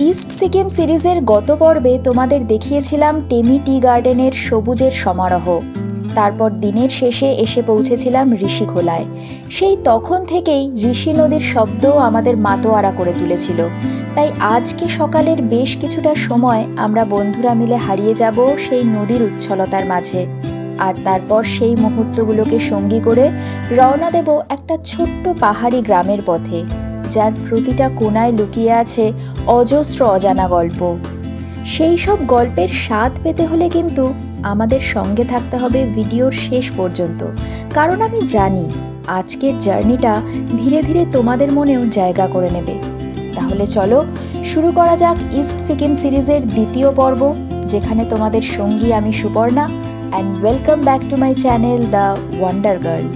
East Sikkim সিরিজের গত পর্বে তোমাদের দেখিয়েছিলাম টেমি টি গার্ডেনের সবুজের সমারোহ। তারপর দিনের শেষে এসে পৌঁছেছিলাম ঋষিখোলায়। সেই তখন থেকেই ঋষি নদীর শব্দও আমাদের মাতোয়ারা করে তুলেছিল। তাই আজকে সকালের বেশ কিছুটা সময় আমরা বন্ধুরা মিলে হারিয়ে যাব সেই নদীর উচ্ছলতার মাঝে। আর তারপর সেই মুহূর্তগুলোকে সঙ্গী করে রওনা দেব একটা ছোট্ট পাহাড়ি গ্রামের পথে, যার প্রতিটা কোণায় লুকিয়ে আছে অজস্র অজানা গল্প। সেই সব গল্পের স্বাদ পেতে হলে কিন্তু আমাদের সঙ্গে থাকতে হবে ভিডিওর শেষ পর্যন্ত, কারণ আমি জানি আজকের জার্নিটা ধীরে ধীরে তোমাদের মনেও জায়গা করে নেবে। তাহলে চলো শুরু করা যাক ইস্ট সিকিম সিরিজের দ্বিতীয় পর্ব, যেখানে তোমাদের সঙ্গী আমি Suparna. And welcome back to my channel the wonder girl.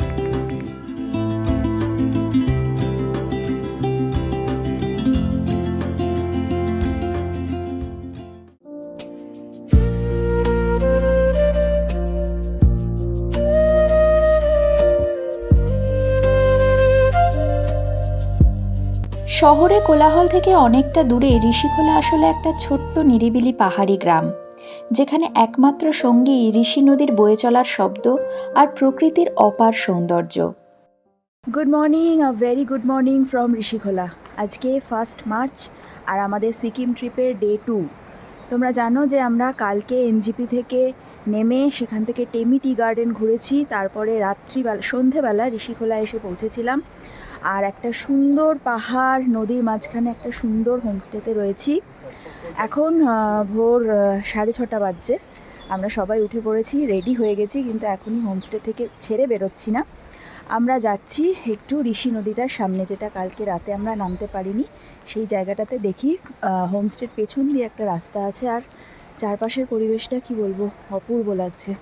শহরের কোলাহল থেকে অনেকটা দূরে ঋষিখোলা আসলে একটা ছোট্ট নিরিবিলি পাহাড়ি গ্রাম, যেখানে একমাত্র সঙ্গী ঋষি নদীর বয়ে চলার শব্দ আর প্রকৃতির অপার সৌন্দর্য। Good morning, very good morning from Rishikhola. আজকে 1 মার্চ আর আমাদের সিকিম ট্রিপের ডে 2। তোমরা জানো যে আমরা কালকে এনজিপি থেকে নেমে সেখান থেকে টেমি টি গার্ডেন ঘুরেছি, তারপরে সন্ধেবেলা ঋষিখোলা এসে পৌঁছেছিলাম। আর একটা সুন্দর পাহাড় নদীর মাঝখানে একটা সুন্দর হোমস্টেতে রয়েছি। এখন ভোর 6:30 বাজছে। আমরা সবাই উঠে পড়েছি, রেডি হয়ে গেছি, কিন্তু এখনই হোমস্টে থেকে ছেড়ে বেরোচ্ছি না। আমরা যাচ্ছি একটু ঋষি নদীটার সামনে, যেটা কালকে রাতে আমরা নামতে পারিনি। সেই জায়গাটাতে দেখি হোমস্টের পেছন দিয়ে একটা রাস্তা আছে, আর চারপাশের পরিবেশটা কি বলবো, অপূর্ব লাগছে।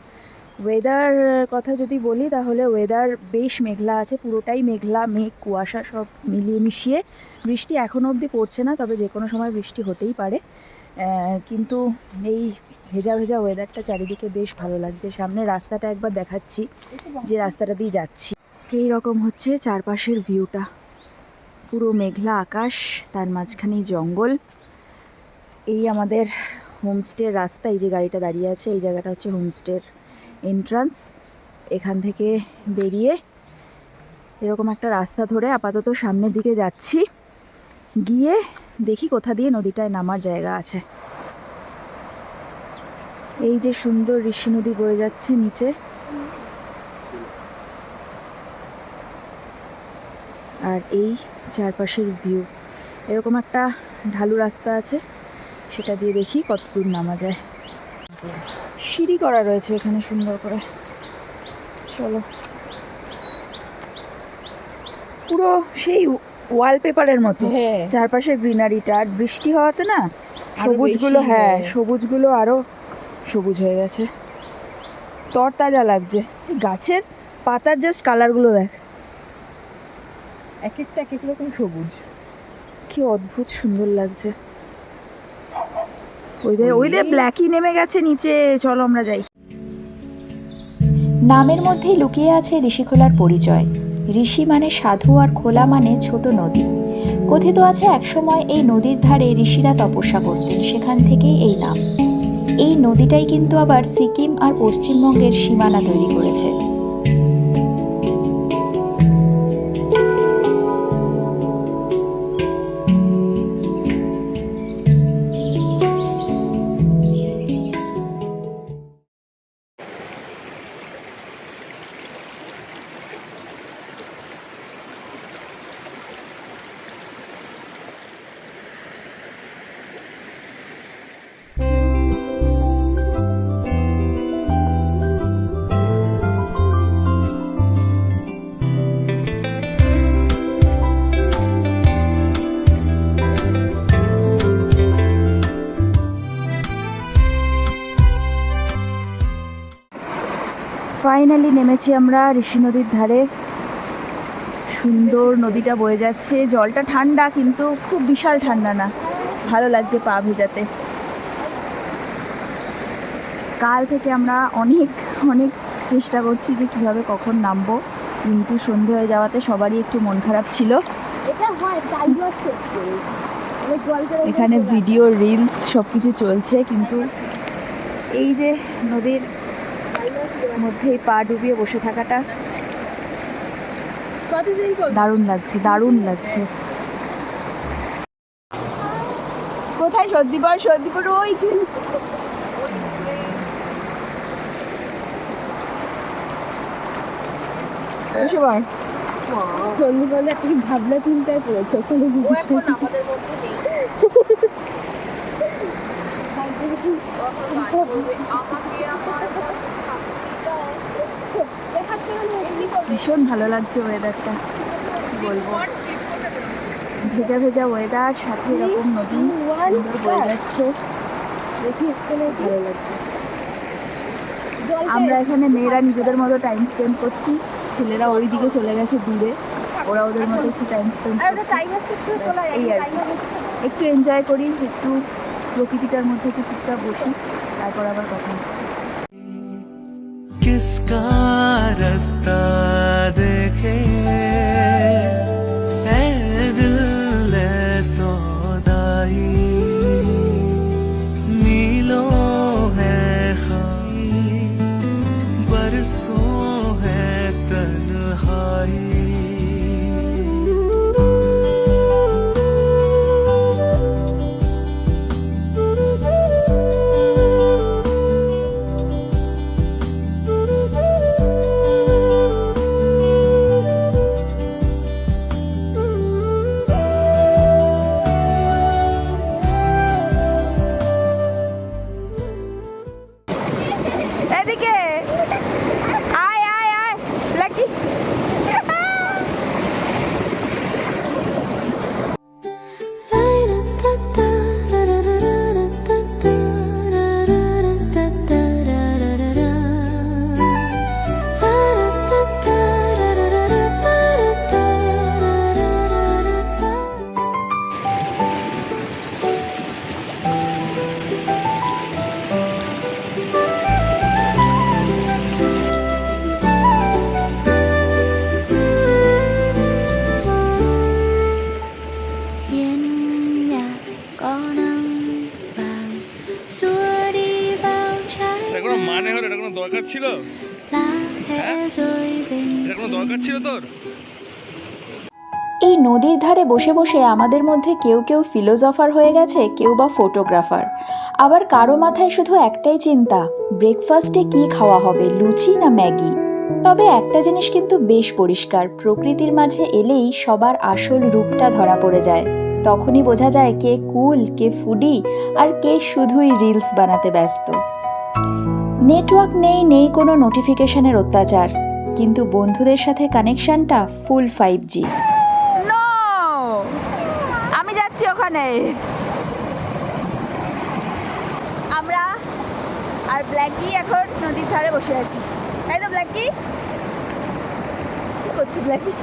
ওয়েদার কথা যদি বলি তাহলে ওয়েদার বেশ মেঘলা আছে, পুরোটাই মেঘলা, মেঘ কুয়াশা সব মিলিয়ে মিশিয়ে। বৃষ্টি এখনও অবধি পড়ছে না, তবে যে কোনো সময় বৃষ্টি হতেই পারে। কিন্তু এই ভেজা ভেজা ওয়েদারটা চারিদিকে বেশ ভালো লাগছে। সামনে রাস্তাটা একবার দেখাচ্ছি, যে রাস্তাটা দিয়ে যাচ্ছি। এই রকম হচ্ছে চারপাশের ভিউটা, পুরো মেঘলা আকাশ, তার মাঝখানেই জঙ্গল। এই আমাদের হোমস্টের রাস্তা, এই যে গাড়িটা দাঁড়িয়ে আছে এই জায়গাটা হচ্ছে হোমস্টের এন্ট্রান্স। এখান থেকে বেরিয়ে এরকম একটা রাস্তা ধরে আপাতত সামনের দিকে যাচ্ছি, গিয়ে দেখি কোথা দিয়ে নদীটায় নামার জায়গা আছে। এই যে সুন্দর ঋষি নদী বয়ে যাচ্ছে নিচে, আর এই চারপাশের ভিউ। এরকম একটা ঢালু রাস্তা আছে, সেটা দিয়ে দেখি কত দূর নামা যায়। সিঁড়ি করা রয়েছে এখানে সুন্দর করে। চলো, পুরো সেই ওয়ালপেপারের মতো চারপাশের গ্রিনারিটা। আর বৃষ্টি হওয়াতে না সবুজগুলো, হ্যাঁ সবুজগুলো আরও সবুজ হয়ে গেছে, তরতাজা লাগছে। গাছের পাতার জাস্ট কালারগুলো দেখ, এক একটা এক এক রকম সবুজ, কি অদ্ভুত সুন্দর লাগছে। ওই দে ব্ল্যাকই নেমে গেছে নিচে। চলো আমরা যাই। নামের মধ্যেই লুকিয়ে আছে ঋষিখোলার পরিচয়। ঋষি মানে সাধু, আর খোলা মানে ছোট নদী। কথিত আছে একসময় এই নদীর ধারে ঋষিরা তপস্যা করতেন, সেখান থেকেই এই নাম। এই নদীটাই কিন্তু আবার সিকিম আর পশ্চিমবঙ্গের সীমানা তৈরি করেছে। ফাইনালি নেমেছি আমরা ঋষি নদীর ধারে। সুন্দর নদীটা বয়ে যাচ্ছে, জলটা ঠান্ডা, কিন্তু খুব বিশাল ঠান্ডা না, ভালো লাগছে পা ভেজাতে। কাল থেকে আমরা অনেক চেষ্টা করছি যে কীভাবে কখন নামবো, কিন্তু সন্ধে হয়ে যাওয়াতে সবারই একটু মন খারাপ ছিল। এটা হয় এখানে ভিডিও রিলস সব কিছু চলছে, কিন্তু এই যে নদীর মধ্যেই পা ডুবিয়ে বসে থাকাটা দারুণ লাগছে, দারুণ লাগছে। কোথায় সর্দিপুর? সর্দিপুর ওই সন্ধ্যেবেলা একটা ভাবনা চিন্তায় পড়েছে ওখানে আমাদের মধ্যে নেই। ভীষণ ভালো লাগছে ওয়েদারটা, বলবো ভেজা ভেজা ওয়েদার, সাথে এরকম নদী সুন্দর বয়ে যাচ্ছে, দেখি ভালো লাগছে। আমরা এখানে মেয়েরা নিজেদের মতো টাইম স্পেন্ড করছি, ছেলেরা ওই দিকে চলে গেছে দূরে, ওরা ওদের মতো একটু টাইম স্পেন্ড করছে। এই আর কি, একটু এনজয় করি, একটু প্রকৃতিটার মধ্যে একটু চুপচাপ বসি, তারপর আবার কথা হচ্ছে। किसका रास्ता देखे ऐ दिल ले सौदाई, मीलों है खाई, बरसों है तन्हाई। এদিকে আয় আয় আয় লাকি। দরকার ছিল? এটা কোনো দরকার ছিল তোর? এই নদীর ধারে বসে বসে আমাদের মধ্যে কেউ কেউ ফিলোজফার হয়ে গেছে, কেউ বা ফটোগ্রাফার, আবার কারো মাথায় শুধু একটাই চিন্তা, ব্রেকফাস্টে কি খাওয়া হবে, লুচি না ম্যাগি। তবে একটা জিনিস কিন্তু বেশ পরিষ্কার, প্রকৃতির মাঝে এলেই সবার আসল রূপটা ধরা পড়ে যায়। তখনই বোঝা যায় কে কুল, কে ফুডি, আর কে শুধুই রিলস বানাতে ব্যস্ত। নেটওয়ার্ক নেই কোনো নোটিফিকেশনের অত্যাচার, কিন্তু বন্ধুদের সাথে কানেকশনটা ফুল 5G। আমি যাচ্ছি ওখানে। আমরা আর ব্ল্যাকি এখন নদীর ধারে বসে আছি, তাই তো ব্ল্যাকি? কি করছি ব্ল্যাকি?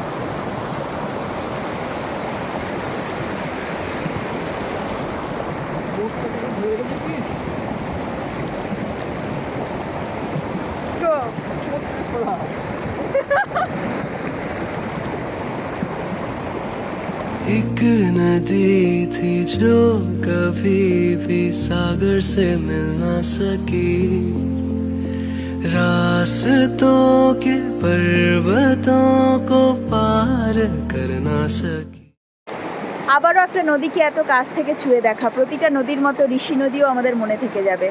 एक नदी थी जो कभी भी सागर से मिल ना सकी, रास्तों के पर्वतों को पार कर ना सकी। আবারও একটা নদীকে এত কাছ থেকে ছুঁয়ে দেখা, প্রতিটা নদীর মতো ঋষি নদীও আমাদের মনে থেকে যাবে।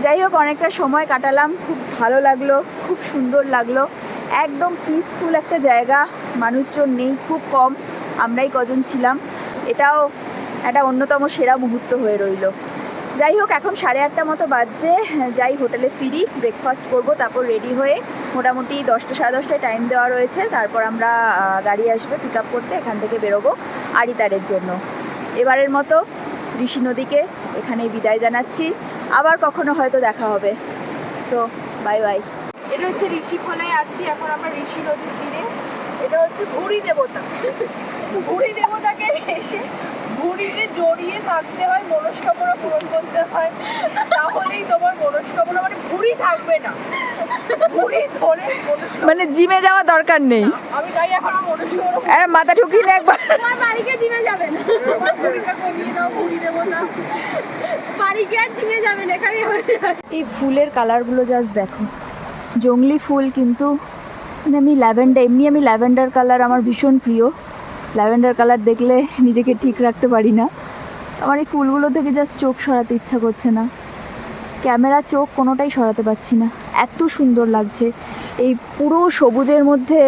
যাই হোক, অনেকটা সময় কাটালাম, খুব ভালো লাগলো, খুব সুন্দর লাগলো, একদম পিসফুল একটা জায়গা, মানুষজন নেই, খুব কম, আমরাই কজন ছিলাম। এটাও একটা অন্যতম সেরা মুহূর্ত হয়ে রইল। যাই হোক, এখন 8:30 মতো বাজছে, যাই হোটেলে ফিরি, ব্রেকফাস্ট করব, তারপর রেডি হয়ে মোটামুটি 10টা সাড়ে 10টায় টাইম দেওয়া রয়েছে, তারপর আমরা গাড়ি আসবে পিক আপ করতে, এখান থেকে বেরোবো আড়িতারের জন্য। এবারের মতো ঋষি নদীকে এখানেই বিদায় জানাচ্ছি, আবার কখনো হয়তো দেখা হবে। So bye bye. এটা হচ্ছে ঋষিখোলায় আছি এখন আমরা ঋষি নদীর তীরে। এটা হচ্ছে ভুঁড়ি দেবতা। ভুঁড়ি দেবতাকে এসে ভুঁড়িতে জড়িয়ে থাকতে হয়, মনস্কামনা পূরণ করতে হয়, তাহলেই তোমার মনস্কামনা, মানে ভুঁড়ি থাকবে না, ভুঁড়ি ধরে মানে জিমে যাওয়া দরকার নেই। আমি তাই এখন আমার মনস্কামনা মাথা ঠুকিয়ে একবার তোমার বাড়িকে জিমে যাবে না। ভুঁড়িটা কমিয়ে দাও ভুঁড়ি দেবতা। বাড়ি গিয়ে আর চিনে যাবেন এখানে। এই ফুলের কালারগুলো জাস্ট দেখো, জংলি ফুল, কিন্তু মানে আমি ল্যাভেন্ডার কালার আমার ভীষণ প্রিয়। ল্যাভেন্ডার কালার দেখলে নিজেকে ঠিক রাখতে পারি না। আমার এই ফুলগুলো থেকে জাস্ট চোখ সরাতে ইচ্ছা করছে না, ক্যামেরা চোখ কোনোটাই সরাতে পারছি না, এত সুন্দর লাগছে। এই পুরো সবুজের মধ্যে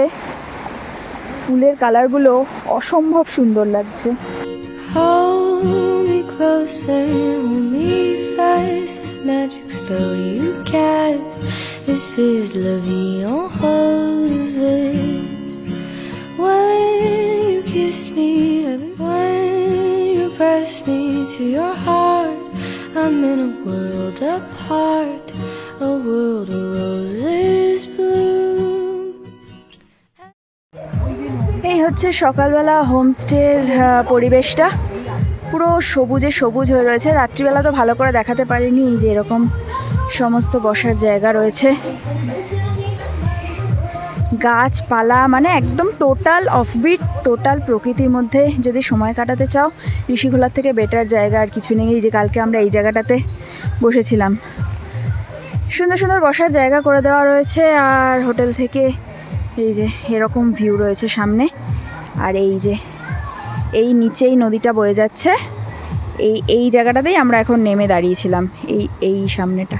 ফুলের কালারগুলো অসম্ভব সুন্দর লাগছে। Hold me closer, hold me fast. This magic spell you cast. This is la vie en roses. When you kiss me, when you press me to your heart, I'm in a world apart, a world of roses bloom. এই হচ্ছে সকালবেলা হোমস্টের পরিবেশটা, পুরো সবুজে সবুজ হয়ে রয়েছে। রাত্রিবেলা তো ভালো করে দেখাতে পারিনি, যে এরকম সমস্ত বসার জায়গা রয়েছে, গাছপালা, মানে একদম টোটাল অফবিট, টোটাল প্রকৃতির মধ্যে যদি সময় কাটাতে চাও, ঋষিখোলার থেকে বেটার জায়গা আর কিছু নেই। যে কালকে আমরা এই জায়গাটাতে বসেছিলাম, সুন্দর সুন্দর বসার জায়গা করে দেওয়া রয়েছে। আর হোটেল থেকে এই যে এরকম ভিউ রয়েছে সামনে, আর এই যে এই নিচেই নদীটা বয়ে যাচ্ছে। এই জায়গাটাতেই আমরা এখন নেমে দাঁড়িয়েছিলাম, এই সামনেটা।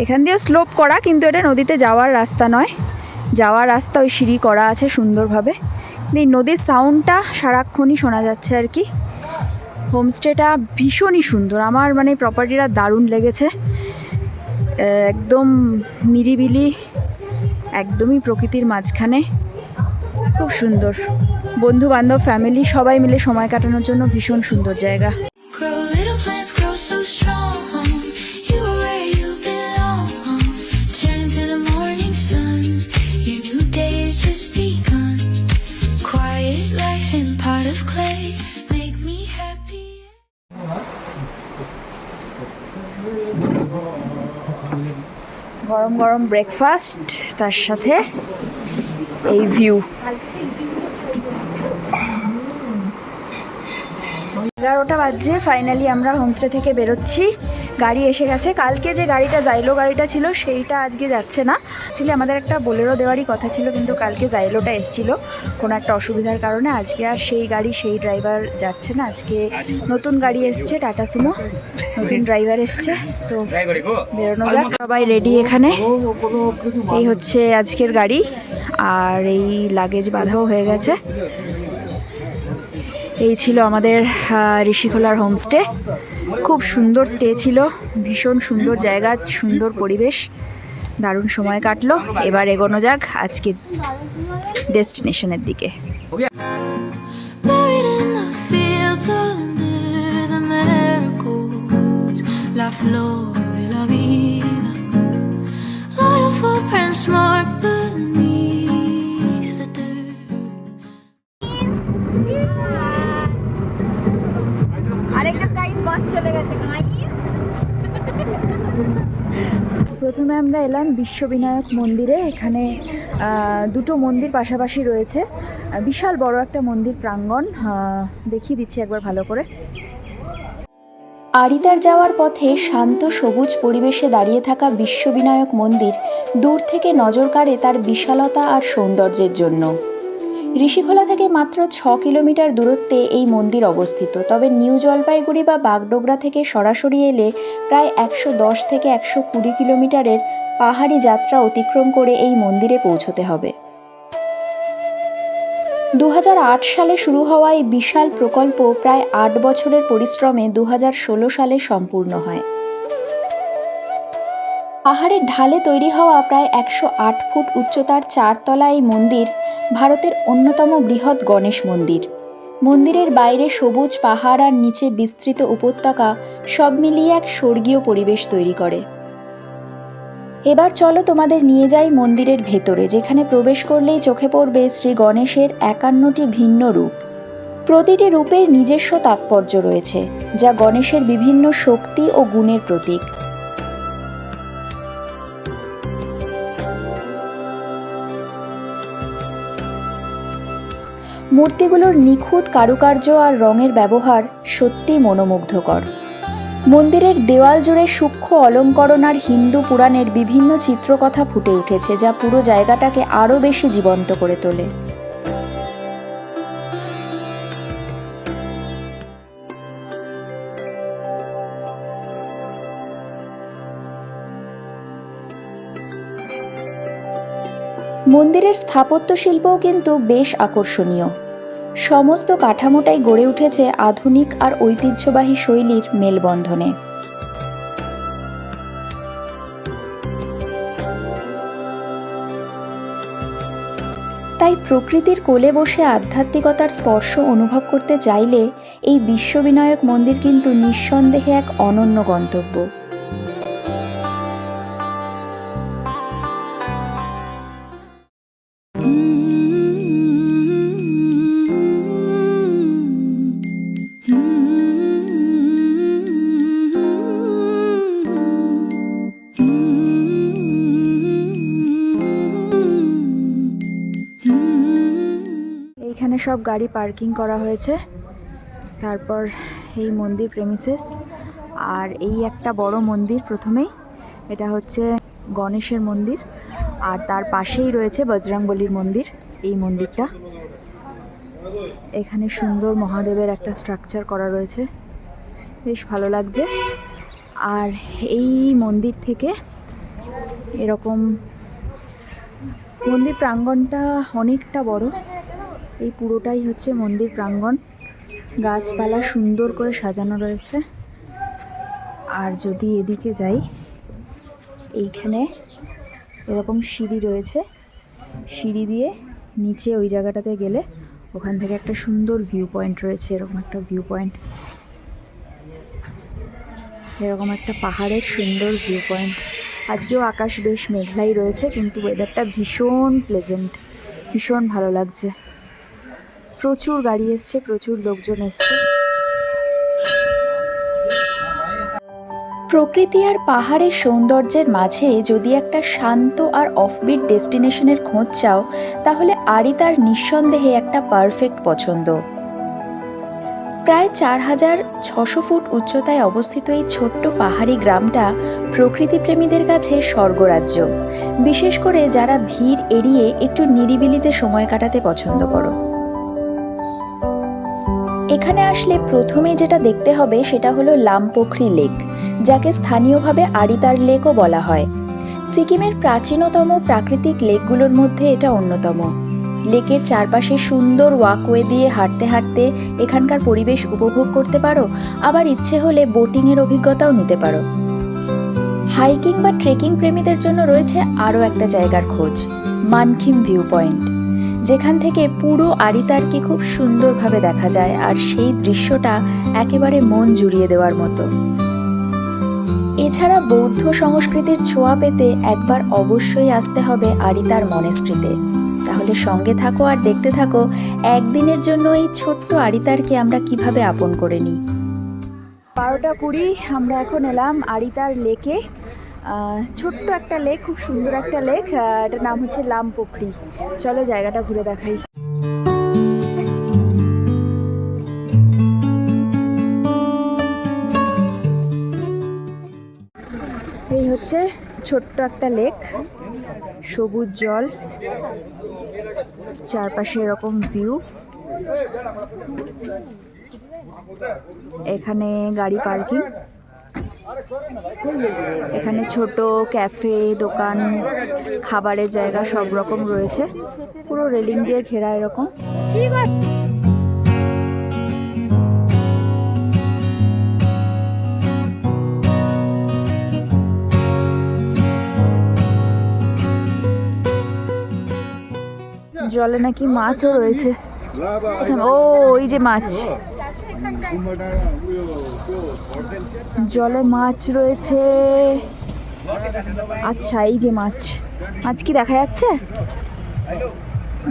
এখান দিয়েও স্লোপ করা, কিন্তু এটা নদীতে যাওয়ার রাস্তা নয়, যাওয়ার রাস্তা ওই সিঁড়ি করা আছে সুন্দরভাবে। এই নদীর সাউন্ডটা সারাক্ষণই শোনা যাচ্ছে আর কি। হোমস্টেটা ভীষণই সুন্দর, আমার মানে প্রপার্টিটা দারুণ লেগেছে। একদম নিরিবিলি, একদমই প্রকৃতির মাঝখানে, খুব সুন্দর। বন্ধু বান্ধব, ফ্যামিলি সবাই মিলে সময় কাটানোর জন্য ভীষণ সুন্দর জায়গা। Grow little plants, grow so strong. You are where you belong. Turn into the morning sun. Your new day has just begun. Quiet life in pot of clay. Make me happy. গরম গরম breakfast, তার সাথে এই view. 11টা বাজছে, finally আমরা homestay থেকে বেরোচ্ছি। গাড়ি এসে গেছে। কালকে যে গাড়িটা জাইলো গাড়িটা ছিল সেইটা আজকে যাচ্ছে না। অ্যাকচুয়ালি আমাদের একটা বোলেরো দেওয়ারই কথা ছিল, কিন্তু কালকে জাইলোটা এসেছিল কোনো একটা অসুবিধার কারণে। আজকে আর সেই গাড়ি, সেই ড্রাইভার যাচ্ছে না। আজকে নতুন গাড়ি এসছে, টাটা সুমো, নতুন ড্রাইভার এসছে, তো বেরোনো যাক। সবাই রেডি এখানে। এই হচ্ছে আজকের গাড়ি, আর এই লাগেজ বাঁধাও হয়ে গেছে। এই ছিল আমাদের ঋষিখোলার হোমস্টে। খুব সুন্দর স্টে ছিল, ভীষণ সুন্দর জায়গা, সুন্দর পরিবেশ, দারুণ সময় কাটলো। এবার এগোনো যাক আজকের ডেস্টিনেশনের দিকে। Buried in the fields under the marigolds. La flor de la vida. Loyal footprints marked beneath the dirt. আরেকটা গাইস বাস চলে গেছে গাইস। প্রথমে আমরা এলাম বিশ্ববিনায়ক মন্দিরে। এখানে দুটো মন্দির পাশাপাশি রয়েছে, বিশাল বড় একটা মন্দির প্রাঙ্গণ। দেখিয়ে দিচ্ছি একবার ভালো করে। আরিদার যাওয়ার পথে শান্ত সবুজ পরিবেশে দাঁড়িয়ে থাকা বিশ্ববিনায়ক মন্দির দূর থেকে নজর কাড়ে তার বিশালতা আর সৌন্দর্যের জন্য। ঋষিখোলা থেকে মাত্র 6 কিলোমিটার দূরত্বে এই মন্দির অবস্থিত। তবে নিউ জলপাইগুড়ি বা বাগডোগরা থেকে সরাসরি এলে প্রায় 110 থেকে 120 কিলোমিটারের পাহাড়ি যাত্রা অতিক্রম করে এই মন্দিরে পৌঁছতে হবে। 2008 সালে শুরু হওয়া এই বিশাল প্রকল্প প্রায় 8 বছরের পরিশ্রমে 2016 সালে সম্পূর্ণ হয়। পাহাড়ের ঢালে তৈরি হওয়া প্রায় 108 ফুট উচ্চতার 4 তলা এই মন্দির ভারতের অন্যতম বৃহৎ গণেশ মন্দির। মন্দিরের বাইরে সবুজ পাহাড় আর নিচে বিস্তৃত উপত্যকা সব মিলিয়ে এক স্বর্গীয় পরিবেশ তৈরি করে। এবার চলো তোমাদের নিয়ে যাই মন্দিরের ভেতরে, যেখানে প্রবেশ করলেই চোখে পড়বে শ্রী গণেশের 51টি ভিন্ন রূপ। প্রতিটি রূপের নিজস্ব তাৎপর্য রয়েছে, যা গণেশের বিভিন্ন শক্তি ও গুণের প্রতীক। মূর্তিগুলোর নিখুঁত কারুকার্য আর রঙের ব্যবহার সত্যিই মনোমুগ্ধকর। মন্দিরের দেওয়াল জুড়ে সূক্ষ্ম অলঙ্করণ আর হিন্দু পুরাণের বিভিন্ন চিত্রকথা ফুটে উঠেছে, যা পুরো জায়গাটাকে আরও বেশি জীবন্ত করে তোলে। মন্দিরের স্থাপত্য শিল্পও কিন্তু বেশ আকর্ষণীয়। সমস্ত কাঠামোটাই গড়ে উঠেছে আধুনিক আর ঐতিহ্যবাহী শৈলীর মেলবন্ধনে। তাই প্রকৃতির কোলে বসে আধ্যাত্মিকতার স্পর্শ অনুভব করতে চাইলে এই বিশ্ববিনায়ক মন্দির কিন্তু নিঃসন্দেহে এক অনন্য গন্তব্য। এইখানে সব গাড়ি পার্কিং করা হয়েছে। তারপর এই মন্দির প্রেমিসেস, আর এই একটা বড় মন্দির প্রথমেই, এটা হচ্ছে গণেশের মন্দির, আর তার পাশেই রয়েছে বজরংবলীর মন্দির। এই মন্দিরটা, এখানে সুন্দর মহাদেবের একটা স্ট্রাকচার করা রয়েছে, বেশ ভালো লাগছে। আর এই মন্দির থেকে এরকম মন্দির প্রাঙ্গণটা অনেকটা বড়। এই পুরোটাই হচ্ছে মন্দির প্রাঙ্গণ, গাছপালা সুন্দর করে সাজানো রয়েছে। আর যদি এদিকে যাই, এইখানে এরকম সিঁড়ি রয়েছে, সিঁড়ি দিয়ে নিচে ওই জায়গাটাতে গেলে ওখান থেকে একটা সুন্দর ভিউ পয়েন্ট রয়েছে। এরকম একটা ভিউ পয়েন্ট, এরকম একটা পাহাড়ের সুন্দর ভিউ পয়েন্ট। আজকেও আকাশ বেশ মেঘলাই রয়েছে, কিন্তু ওয়েদারটা ভীষণ প্লেজেন্ট, ভীষণ ভালো লাগছে। প্রচুর গাড়ি এসছে, প্রচুর লোকজন এসছে। প্রকৃতি আর পাহাড়ের সৌন্দর্যের মাঝে যদি একটা শান্ত আর অফবিট ডেস্টিনেশনের খোঁজ চাও, তাহলে আরিতার নিঃসন্দেহে একটা পারফেক্ট পছন্দ। প্রায় 4600 ফুট উচ্চতায় অবস্থিত এই ছোট্ট পাহাড়ি গ্রামটা প্রকৃতিপ্রেমীদের কাছে স্বর্গরাজ্য, বিশেষ করে যারা ভিড় এড়িয়ে একটু নিরিবিলিতে সময় কাটাতে পছন্দ করো। এখানে আসলে প্রথমে যেটা দেখতে হবে সেটা হলো লামপোখরি লেক, যাকে স্থানীয়ভাবে আরিতার লেকও বলা হয়। সিকিমের প্রাচীনতম প্রাকৃতিক লেকগুলোর মধ্যে এটা অন্যতম। লেকের চারপাশে সুন্দর ওয়াকওয়ে দিয়ে হাঁটতে হাঁটতে এখানকার পরিবেশ উপভোগ করতে পারো, আবার ইচ্ছে হলে বোটিংয়ের অভিজ্ঞতাও নিতে পারো। হাইকিং বা ট্রেকিং প্রেমীদের জন্য রয়েছে আরও একটা জায়গার খোঁজ, মানখিম ভিউ পয়েন্ট, যেখান থেকে পুরো আরিতারকে খুব সুন্দরভাবে দেখা যায়, আর সেই দৃশ্যটা একেবারে মন জুড়িয়ে দেওয়ার মতো। এছাড়া বৌদ্ধ সংস্কৃতির ছোঁয়া পেতে একবার অবশ্যই আসতে হবে আরিতার মনেস্ট্রিতে। তাহলে সঙ্গে থাকো আর দেখতে থাকো একদিনের জন্য এই ছোট্ট আরিতারকে আমরা কিভাবে আপন করে নিই। 12:20 আমরা এখন এলাম আরিতার লেকে। ছোট্ট একটা লেক, খুব সুন্দর একটা লেক, এটার নাম হচ্ছে লামপোখরি। চলো জায়গাটা ঘুরে দেখাই। এই হচ্ছে ছোট্ট একটা লেক, সবুজ জল, চারপাশে এরকম ভিউ। এখানে গাড়ি পার্কিং, এখানে ছোট ক্যাফে, দোকান, খাবারের জায়গা সব রকম রয়েছে, পুরো রেলিং দিয়ে ঘেরা এরকম। জলে নাকি মাছও রয়েছে। ও, ওই যে মাছ, জলে মাছ রয়েছে। আচ্ছা, এই যে মাছ, মাছ কি দেখা যাচ্ছে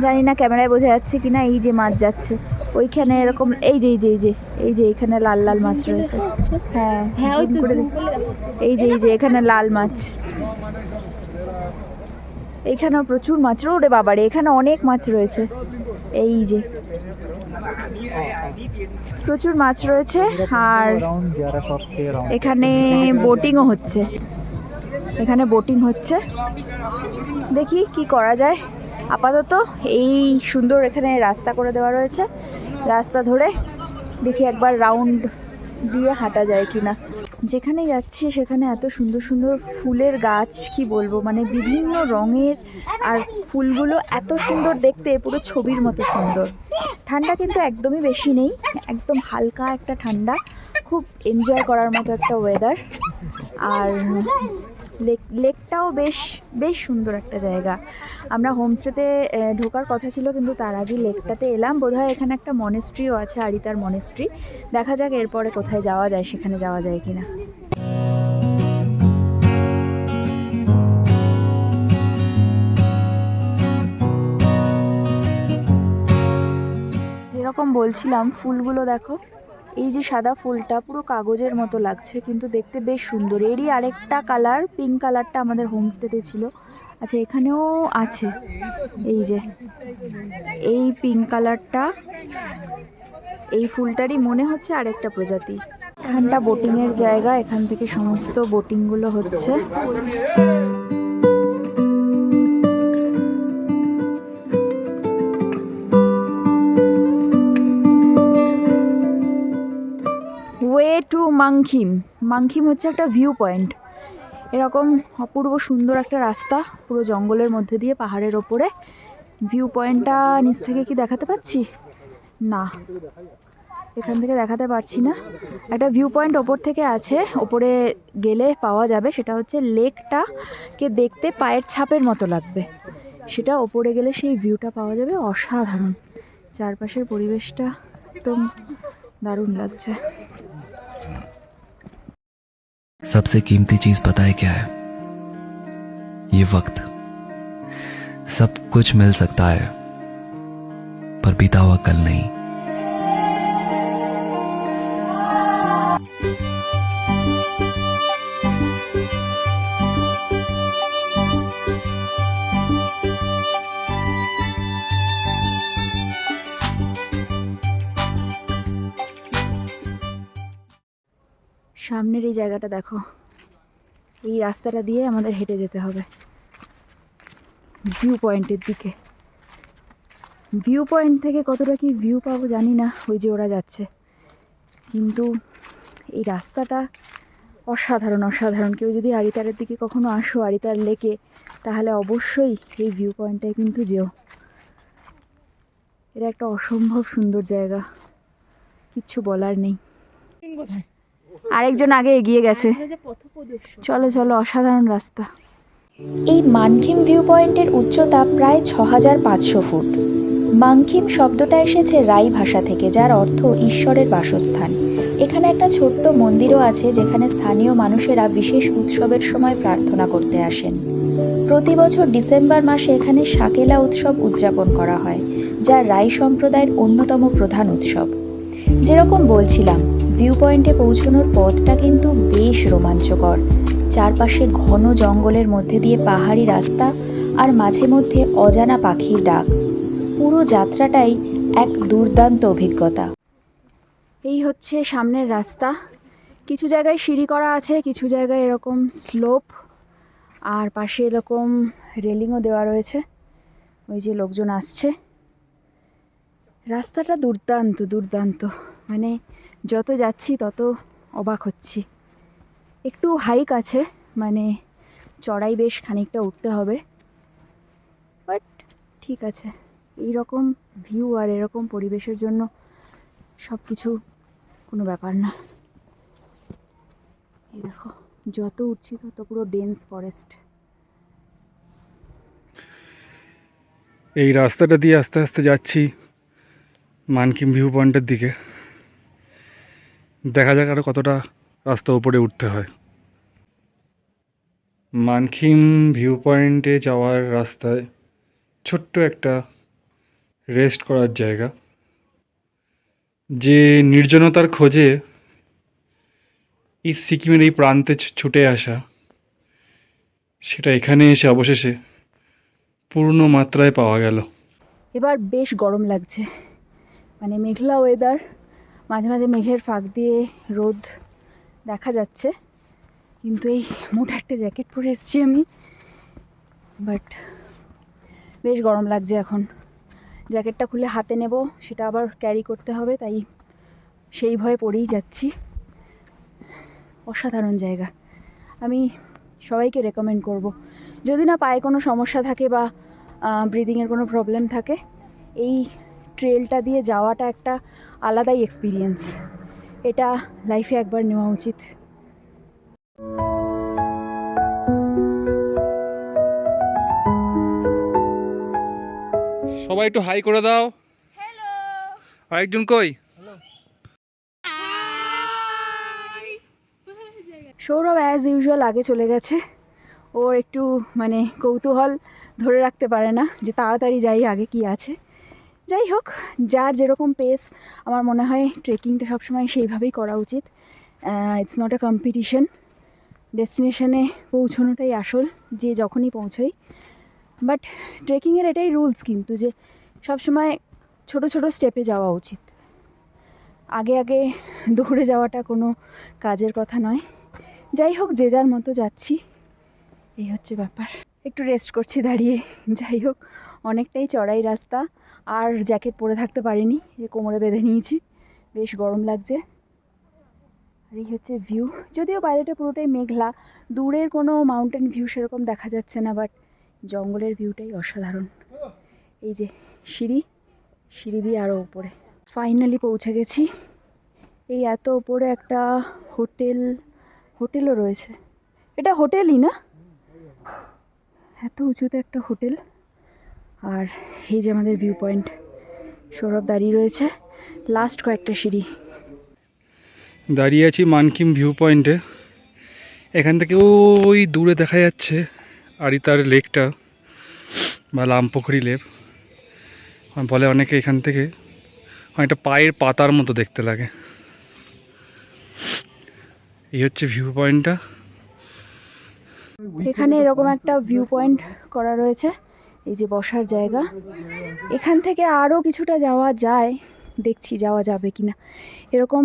জানি না, ক্যামেরায় বোঝা যাচ্ছে কিনা। এই যে মাছ যাচ্ছে ওইখানে এরকম, এই যে এই যে এই যে এই যে এখানে লাল লাল মাছ রয়েছে। হ্যাঁ, এই যে এই যে এখানে লাল মাছ, এইখানেও প্রচুর মাছ। ওরে বাবারে, এখানে অনেক মাছ রয়েছে। এই যে প্রচুর মাছ রয়েছে আর এখানে বোটিংও হচ্ছে। এখানে বোটিং হচ্ছে, দেখি কি করা যায়। আপাতত এই সুন্দর এখানে রাস্তা করে দেওয়া রয়েছে, রাস্তা ধরে দেখি একবার রাউন্ড দিয়ে হাঁটা যায় কিনা। যেখানে যাচ্ছি সেখানে এত সুন্দর সুন্দর ফুলের গাছ, কি বলবো, মানে বিভিন্ন রঙের, আর ফুলগুলো এত সুন্দর দেখতে, পুরো ছবির মতো সুন্দর। ঠান্ডা কিন্তু একদমই বেশি নেই, একদম হালকা একটা ঠান্ডা, খুব এনজয় করার মতো একটা ওয়েদার। আর লেকটাও বেশ বেশ সুন্দর একটা জায়গা। আমরা হোমস্টেতে ঢোকার কথা ছিল, কিন্তু তার আগে লেকটাতে এলাম। বোধহয় এখানে একটা মনেস্ট্রিও আছে, আরিতার মনেস্ট্রি। দেখা যাক এরপরে কোথায় যাওয়া যায়, সেখানে যাওয়া যায় কিনা। যেরকম বলছিলাম, ফুলগুলো দেখো, এই যে সাদা ফুলটা পুরো কাগজের মতো লাগছে, কিন্তু দেখতে বেশ সুন্দর। এরই আরেকটা কালার, পিঙ্ক কালারটা আমাদের হোমস্টেতে ছিল। আচ্ছা, এখানেও আছে, এই যে এই পিঙ্ক কালারটা, এই ফুলটারই মনে হচ্ছে আরেকটা প্রজাতি। এখানটা বোটিংয়ের জায়গা, এখান থেকে সমস্ত বোটিংগুলো হচ্ছে। Way to মাংখিম। মাংখিম হচ্ছে একটা ভিউ পয়েন্ট। এরকম অপূর্ব সুন্দর একটা রাস্তা, পুরো জঙ্গলের মধ্যে দিয়ে, পাহাড়ের ওপরে। ভিউ পয়েন্টটা নিচ থেকে কি দেখাতে পাচ্ছি? না, এখান থেকে দেখাতে পারছি না। একটা ভিউ পয়েন্ট ওপর থেকে আছে, ওপরে গেলে পাওয়া যাবে। সেটা হচ্ছে লেকটাকে দেখতে পায়ের ছাপের মতো লাগবে, সেটা ওপরে গেলে সেই ভিউটা পাওয়া যাবে। অসাধারণ, চারপাশের পরিবেশটা একদম দারুণ লাগছে। सबसे कीमती चीज पता है क्या है? ये वक्त। सब कुछ मिल सकता है, पर बीता हुआ कल नहीं। সামনের এই জায়গাটা দেখো, এই রাস্তাটা দিয়ে আমাদের হেঁটে যেতে হবে ভিউ পয়েন্টের দিকে। ভিউ পয়েন্ট থেকে কতটা কি ভিউ পাবো জানি না, ওই যে ওরা যাচ্ছে, কিন্তু এই রাস্তাটা অসাধারণ অসাধারণ। কেউ যদি আরিতারের দিকে কখনো আসো, আরিতার লেকে, তাহলে অবশ্যই এই ভিউ পয়েন্টটায় কিন্তু যেও। এটা একটা অসম্ভব সুন্দর জায়গা, কিচ্ছু বলার নেই। আরেকজন আগে এগিয়ে গেছে, চলো চলো, অসাধারণ রাস্তা। এই মানখিম ভিউ পয়েন্টের উচ্চতা প্রায় 6500 ফুট। মাংখিম শব্দটা এসেছে রাই ভাষা থেকে, যার অর্থ ঈশ্বরের বাসস্থান। এখানে একটা ছোট্ট মন্দিরও আছে, যেখানে স্থানীয় মানুষেরা বিশেষ উৎসবের সময় প্রার্থনা করতে আসেন। প্রতি বছর ডিসেম্বর মাসে এখানে সাকেলা উৎসব উদযাপন করা হয়, যা রাই সম্প্রদায়ের অন্যতম প্রধান উৎসব। যেরকম বলছিলাম, ভিউ পয়েন্টে পৌঁছানোর পথটা কিন্তু বেশ রোমাঞ্চকর। চারপাশে ঘন জঙ্গলের মধ্যে দিয়ে পাহাড়ি রাস্তা, আর মাঝে মধ্যে অজানা পাখির ডাক। পুরো যাত্রাটাই এক দুর্দান্ত অভিজ্ঞতা। এই হচ্ছে সামনের রাস্তা। কিছু জায়গায় সিঁড়ি করা আছে, কিছু জায়গায় এরকম স্লোপ, আর পাশে এরকম রেলিংও দেওয়া রয়েছে। ওই যে লোকজন আসছে। রাস্তাটা দুর্দান্ত দুর্দান্ত, মানে যত যাচ্ছি তত অবাক হচ্ছি। একটু হাইক আছে, মানে চড়াই বেশ খানিকটা উঠতে হবে, বাট ঠিক আছে। এই রকম ভিউ আর এরকম পরিবেশের জন্য সব কিছু কোনো ব্যাপার না। এই দেখো, যত উঠছি তত পুরো ডেন্স ফরেস্ট। এই রাস্তাটা দিয়ে আস্তে আস্তে যাচ্ছি মানকিম ভিউ পয়েন্টের দিকে। দেখা যাক আরও কতটা রাস্তা উপরে উঠতে হয়। মানকিম ভিউ পয়েন্টে যাওয়ার রাস্তায় ছোট্ট একটা রেস্ট করার জায়গা, যে নির্জনতার খোঁজে এই সিকিমের এই প্রান্তে ছুটে আসা, সেটা এখানে এসে অবশেষে পূর্ণ মাত্রায় পাওয়া গেল। এবার বেশ গরম লাগছে, মানে মেঘলা ওয়েদার, মাঝে মাঝে মেঘের ফাঁক দিয়ে রোদ দেখা যাচ্ছে, কিন্তু এই মোটা একটা জ্যাকেট পরে এসেছি আমি, বাট বেশ গরম লাগছে এখন। জ্যাকেটটা খুলে হাতে নেব, সেটা আবার ক্যারি করতে হবে, তাই সেই ভয়ে পড়েই যাচ্ছি। অসাধারণ জায়গা, আমি সবাইকে রেকমেন্ড করব। যদি না পায়ে কোনো সমস্যা থাকে বা ব্রিদিংয়ের কোনো প্রবলেম থাকে, এই ট্রেলটা দিয়ে যাওয়াটা একটা আলাদাই এক্সপিরিয়েন্স। এটা লাইফে একবার নেওয়া উচিত। সবাই একটু হাই করে দাও। আরেকজন কই? সৌরভ অ্যাজ ইউজুয়াল আগে চলে গেছে। ওর একটু মানে কৌতূহল ধরে রাখতে পারে না যে তাড়াতাড়ি যাই, আগে কি আছে। যাই হোক, যার যেরকম পেস, আমার মনে হয় ট্রেকিংটা সবসময় সেইভাবেই করা উচিত। ইটস নট আ কম্পিটিশন, ডেস্টিনেশনে পৌঁছানোটাই আসল, যে যখনই পৌঁছোই। বাট ট্রেকিংয়ের এটাই রুলস কিন্তু, যে সবসময় ছোট ছোট স্টেপে যাওয়া উচিত। আগে আগে দৌড়ে যাওয়াটা কোনো কাজের কথা নয়। যাই হোক, যে যার মতো যাচ্ছি, এই হচ্ছে ব্যাপার। একটু রেস্ট করছি দাঁড়িয়ে। যাই হোক, অনেকটাই চড়াই রাস্তা, আর জ্যাকেট পরে থাকতে পারিনি, যে কোমরে বেঁধে নিয়েছি, বেশ গরম লাগছে। আর এই হচ্ছে ভিউ, যদিও বাইরেটা পুরোটাই মেঘলা, দূরের কোনো মাউন্টেন ভিউ সেরকম দেখা যাচ্ছে না, বাট জঙ্গলের ভিউটাই অসাধারণ। এই যে সিঁড়ি দিয়ে আরও উপরে ফাইনালি পৌঁছে গেছি। এই এত উপরে একটা হোটেলও রয়েছে, এটা হোটেলই না, এত উঁচুতে একটা হোটেল। আর এই যে আমাদের ভিউ পয়েন্ট, সৌরভ দাঁড়িয়ে রয়েছে, লাস্ট কয়েকটা সিঁড়ি। দাঁড়িয়ে আছি মানকিন ভিউ পয়েন্টে। এখান থেকে ওই দূরে দেখা যাচ্ছে আরিতার লেকটা বা লামপুকুরি লেক বলে অনেকে। এখান থেকে অনেকটা পায়ের পাতার মতো দেখতে লাগে। এই হচ্ছে ভিউ পয়েন্টটা। এখানে এরকম একটা ভিউ পয়েন্ট করা রয়েছে, এই যে বসার জায়গা। এখান থেকে আরও কিছুটা যাওয়া যায়, দেখছি যাওয়া যাবে কিনা। এরকম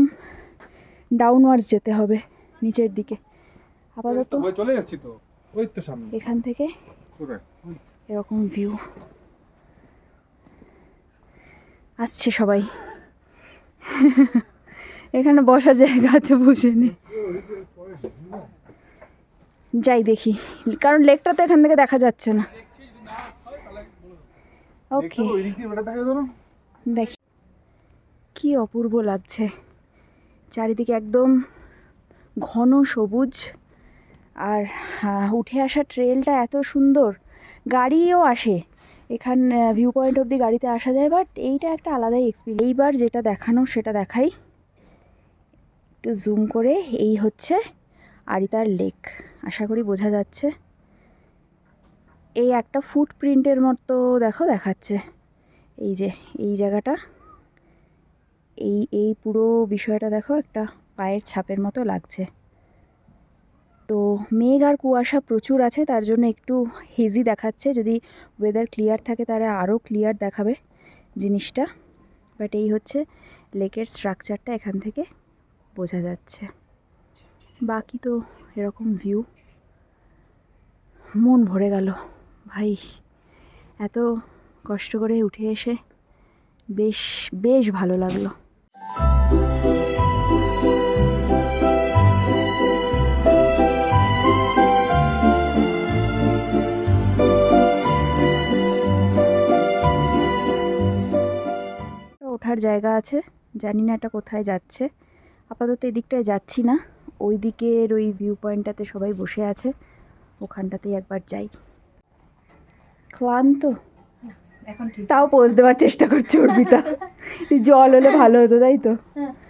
ডাউনওয়ার্ডস যেতে হবে নিচের দিকে। আপাতত চলে যাচ্ছি তো, ওই তো সামনে এখান থেকে এরকম ভিউ আসছে। সবাই এখানে বসার জায়গা আছে, বসে নে। যাই দেখি, কারণ লেকটা তো এখান থেকে দেখা যাচ্ছে না। ওকে, দেখি কি অপূর্ব লাগছে। চারিদিকে একদম ঘন সবুজ, আর উঠে আসা ট্রেলটা এত সুন্দর। গাড়িও আসে এখান, ভিউ পয়েন্ট অবধি গাড়িতে আসা যায়, বাট এইটা একটা আলাদাই এক্সপিরিয়েন্স। এইবার যেটা দেখানো সেটা দেখাই, একটু জুম করে। এই হচ্ছে আরিতার লেক, আশা করি বোঝা যাচ্ছে। এই একটা ফুটপ্রিন্টের মতো দেখাচ্ছে। এই যে এই জায়গাটা, এই পুরো বিষয়টা দেখো, একটা পায়ের ছাপের মতো লাগছে। তো মেঘ আর কুয়াশা প্রচুর আছে, তার জন্য একটু হেজি দেখাচ্ছে। যদি ওয়েদার ক্লিয়ার থাকে তাহলে আরও ক্লিয়ার দেখাবে জিনিসটা। বাট এই হচ্ছে লেকের স্ট্রাকচারটা, এখান থেকে বোঝা যাচ্ছে। বাকি তো এরকম ভিউ, মন ভরে গেল ভাই। এত কষ্ট করে উঠে এসে বেশ ভালো লাগলো। ওঠার জায়গা আছে, জানি না এটা কোথায় যাচ্ছে। আপাতত এদিকটায় যাচ্ছি না, ওই দিকের ওই ভিউ পয়েন্টটাতে সবাই বসে আছে, ওখানটাতেই একবার যাই। ক্লান্ত, তাও পোজ দেওয়ার চেষ্টা করছে অর্পিতা। জল হলে ভালো হতো, তাই তো?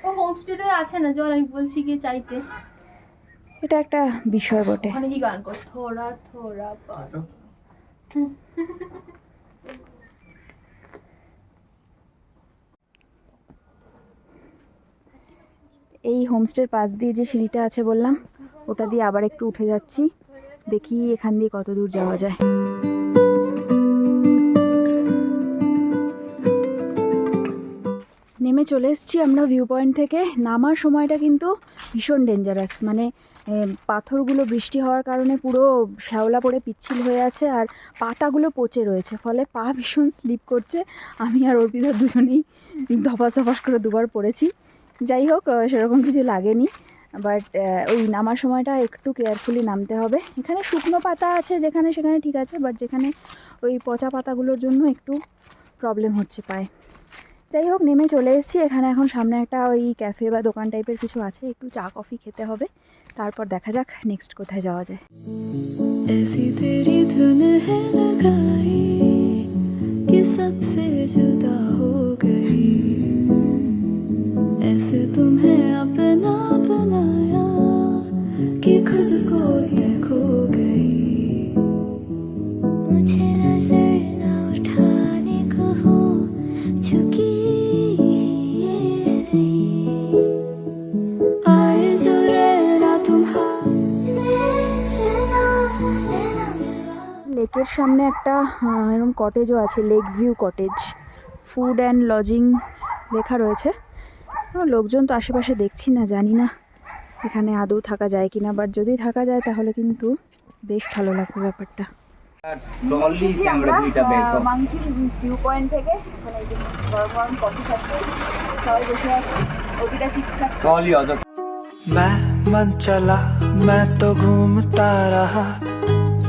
ও হোমস্টেতে আছে না জল, আমি বলছি গিয়ে চাইতে। এটা একটা বিষয় বটে। ওখানে কি গান কর, থোড়া থোড়া পার। এই হোমস্টের পাশ দিয়ে যে সিঁড়িটা আছে বললাম, ওটা দিয়ে আবার একটু উঠে যাচ্ছি, দেখি এখান দিয়ে কত দূর যাওয়া যায়। নেমে চলে এসেছি আমরা ভিউ পয়েন্ট থেকে। নামার সময়টা কিন্তু ভীষণ ডেঞ্জারাস, মানে পাথরগুলো বৃষ্টি হওয়ার কারণে পুরো শ্যাওলা পড়ে পিচ্ছিল হয়ে আছে, আর পাতাগুলো পচে রয়েছে, ফলে পা ভীষণ স্লিপ করছে। আমি আর অর্পিতা দুজনেই ধপাস ধপাস করে দুবার পড়েছি। যাই হোক, সেরকম কিছু লাগেনি, বাট ওই নামার সময়টা একটু কেয়ারফুলি নামতে হবে। এখানে শুকনো পাতা আছে যেখানে সেখানে ঠিক আছে, বাট যেখানে ওই পচা পাতাগুলোর জন্য একটু প্রবলেম হচ্ছে পায়ে। যাই হোক, নেমে চলে এসেছি। এখানে এখন সামনে একটা ওই ক্যাফে বা দোকান টাইপের কিছু আছে, একটু চা কফি খেতে হবে, তারপর দেখা যাক নেক্সট কোথায় যাওয়া যায়। ऐसी तेरी धुन है लगाई कि सबसे जुदा हो गई, ऐसे तुम्हें अपना बनाया कि खुद को ही खो गई। मुझे नजर न उठाने को हो चुकी सही, आए जो रहना तुम्हारे লেকের সামনে একটা এরকম কটেজও আছে, lake view cottage, food and lodging লেখা রয়েছে। লোকজন তো আশেপাশে দেখছি না, জানি না এখানে আদৌ থাকা যায় কিনা, বাট যদি থাকা যায় তাহলে কিন্তু বেশ ভালো লাগবে ব্যাপারটা। এসেছি আমরা মাঙ্কি ভিউ পয়েন্ট থেকে। এখন এই যে গরম গরম কফি খাচ্ছি, সবাই বসে আছি, অর্পিতা চিপস খাচ্ছে। मैं मन चला मैं तो घूमता रहा,